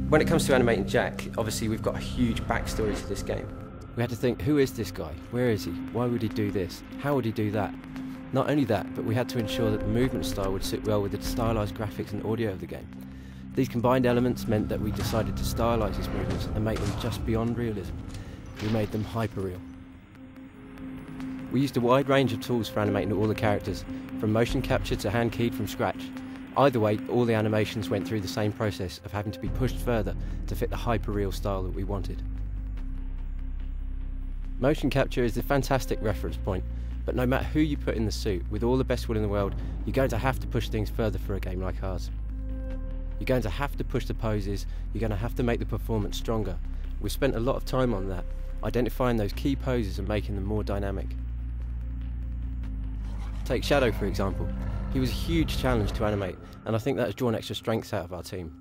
When it comes to animating Jack, obviously we've got a huge backstory to this game. We had to think, who is this guy? Where is he? Why would he do this? How would he do that? Not only that, but we had to ensure that the movement style would sit well with the stylised graphics and audio of the game. These combined elements meant that we decided to stylise his movements and make them just beyond realism. We made them hyper-real. We used a wide range of tools for animating all the characters, from motion capture to hand-keyed from scratch. Either way, all the animations went through the same process of having to be pushed further to fit the hyper-real style that we wanted. Motion capture is a fantastic reference point, but no matter who you put in the suit, with all the best will in the world, you're going to have to push things further for a game like ours. You're going to have to push the poses, you're going to have to make the performance stronger. We've spent a lot of time on that, identifying those key poses and making them more dynamic. Take Shadow for example. He was a huge challenge to animate, and I think that has drawn extra strengths out of our team.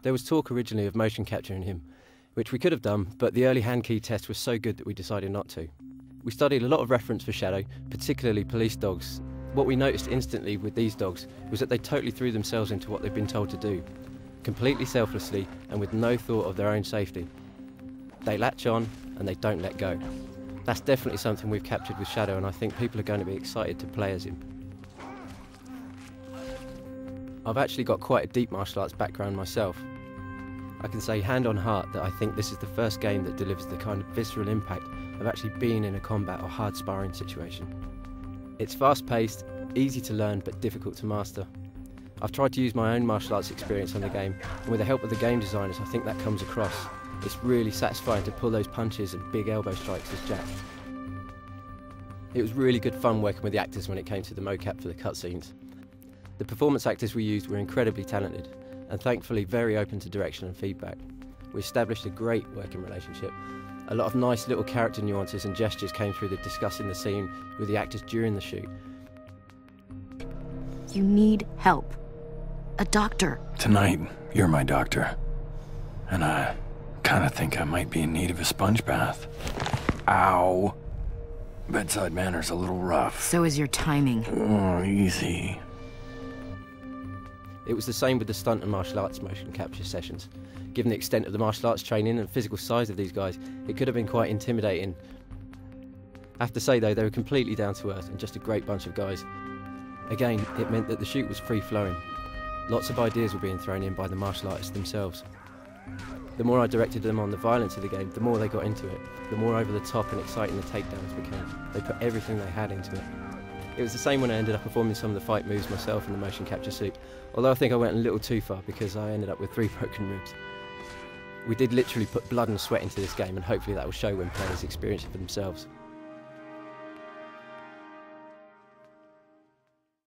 There was talk originally of motion capturing him, which we could have done, but the early hand key test was so good that we decided not to. We studied a lot of reference for Shadow, particularly police dogs. What we noticed instantly with these dogs was that they totally threw themselves into what they've been told to do, completely selflessly and with no thought of their own safety. They latch on and they don't let go. That's definitely something we've captured with Shadow, and I think people are going to be excited to play as him. I've actually got quite a deep martial arts background myself. I can say hand on heart that I think this is the first game that delivers the kind of visceral impact of actually being in a combat or hard sparring situation. It's fast-paced, easy to learn but difficult to master. I've tried to use my own martial arts experience on the game, and with the help of the game designers I think that comes across. It's really satisfying to pull those punches and big elbow strikes as Jack. It was really good fun working with the actors when it came to the mocap for the cutscenes. The performance actors we used were incredibly talented, and thankfully very open to direction and feedback. We established a great working relationship. A lot of nice little character nuances and gestures came through the discussing the scene with the actors during the shoot. You need help. A doctor. Tonight, you're my doctor. And I kinda think I might be in need of a sponge bath. Ow. Bedside manner's a little rough. So is your timing. Oh, easy. It was the same with the stunt and martial arts motion capture sessions. Given the extent of the martial arts training and physical size of these guys, it could have been quite intimidating. I have to say though, they were completely down to earth and just a great bunch of guys. Again, it meant that the shoot was free-flowing. Lots of ideas were being thrown in by the martial artists themselves. The more I directed them on the violence of the game, the more they got into it. The more over the top and exciting the takedowns became. They put everything they had into it. It was the same when I ended up performing some of the fight moves myself in the motion capture suit, although I think I went a little too far because I ended up with 3 broken ribs. We did literally put blood and sweat into this game, and hopefully that will show when players experience it for themselves.